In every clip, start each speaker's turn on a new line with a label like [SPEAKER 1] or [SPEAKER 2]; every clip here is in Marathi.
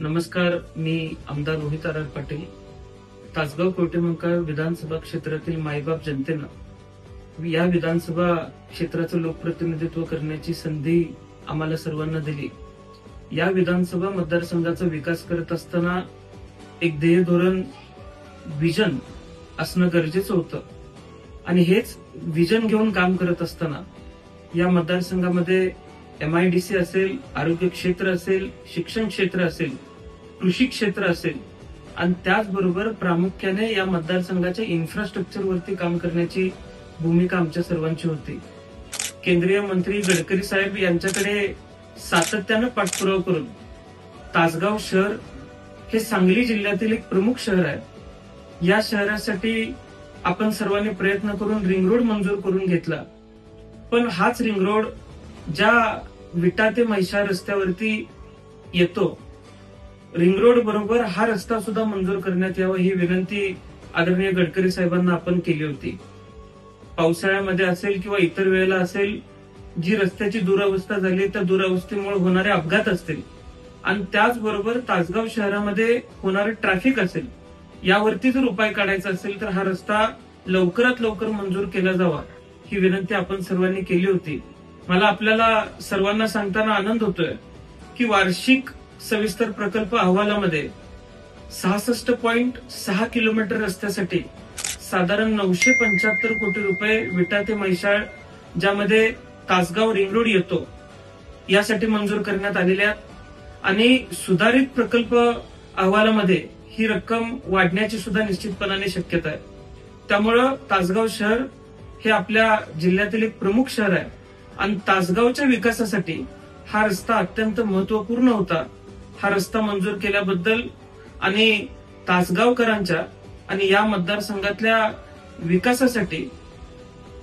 [SPEAKER 1] नमस्कार, मी आमदार रोहित आर पाटील. तासगाव कवठेमंकाळ विधानसभा क्षेत्रातील मायबाप जनतेनं या विधानसभा क्षेत्राचं लोकप्रतिनिधित्व करण्याची संधी आम्हाला सर्वांना दिली. या विधानसभा मतदारसंघाचा विकास करत असताना एक ध्येय धोरण विजन असणं गरजेचं होतं आणि हेच विजन घेऊन काम करत असताना या मतदारसंघामध्ये MIDC असेल, आरोग्य क्षेत्र असेल, शिक्षण क्षेत्र असेल, कृषी क्षेत्र असेल आणि त्याचबरोबर प्रामुख्याने या मतदारसंघाच्या इन्फ्रास्ट्रक्चरवरती काम करण्याची भूमिका आमच्या सर्वांची होती. केंद्रीय मंत्री गडकरी साहेब यांच्याकडे सातत्यानं पाठपुरावा करून तासगाव शहर हे सांगली जिल्ह्यातील एक प्रमुख शहर आहे. या शहरासाठी आपण सर्वांनी प्रयत्न करून रिंग रोड मंजूर करून घेतला. पण हाच रिंग रोड ज्या विटा ते म्हैसाळ रस्त्यावरती येतो, रिंग रोड बरोबर हा रस्ता सुद्धा मंजूर करण्यात यावा ही विनंती आदरणीय गडकरी साहेबांना आपण केली होती. पावसाळ्यामध्ये असेल किंवा इतर वेळेला असेल, जी रस्त्याची दुरावस्था झाली त्या दुरावस्थेमुळे होणारे अपघात असतील आणि त्याचबरोबर तासगाव शहरामध्ये होणारे ट्रॅफिक असेल, यावरती जर उपाय काढायचा असेल तर हा रस्ता लवकरात लवकर मंजूर केला जावा ही विनंती आपण सर्वांनी केली होती. मला आपल्याला सर्वांना सांगताना आनंद होतोय की वार्षिक सविस्तर प्रकल्प अहवालामध्ये 66.6 किलोमीटर रस्त्यासाठी साधारण 975 कोटी रुपये विटा ते म्हैसाळ ज्यामध्ये तासगाव रिंग रोड येतो यासाठी मंजूर करण्यात आलेल्या आहेत आणि सुधारित प्रकल्प अहवालामध्ये ही रक्कम वाढण्याची सुद्धा निश्चितपणाने शक्यता आहे. त्यामुळं तासगाव शहर हे आपल्या जिल्ह्यातील एक प्रमुख शहर आहे आणि तासगावच्या विकासासाठी हा रस्ता अत्यंत महत्वपूर्ण होता. हा रस्ता मंजूर केल्याबद्दल आणि तासगावकरांच्या आणि या मतदारसंघातल्या विकासासाठी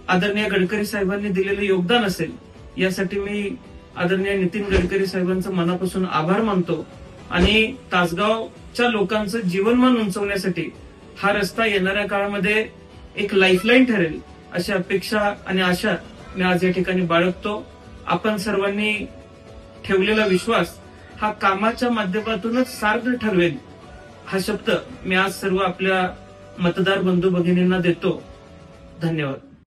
[SPEAKER 1] आदरणीय गडकरी साहेबांनी दिलेलं योगदान असेल यासाठी मी आदरणीय नितीन गडकरी साहेबांचं मनापासून आभार मानतो आणि तासगावच्या लोकांचं जीवनमान उंचवण्यासाठी हा रस्ता येणाऱ्या काळामध्ये एक लाईफलाईन ठरेल अशी अपेक्षा आणि आशा मी आज या ठिकाणी बाळगतो. आपण सर्वांनी ठेवलेला विश्वास हा कामाच्या माध्यमातूनच सार्थ ठरवेल हा शब्द मी आज सर्व आपल्या मतदार बंधू भगिनींना देतो. धन्यवाद.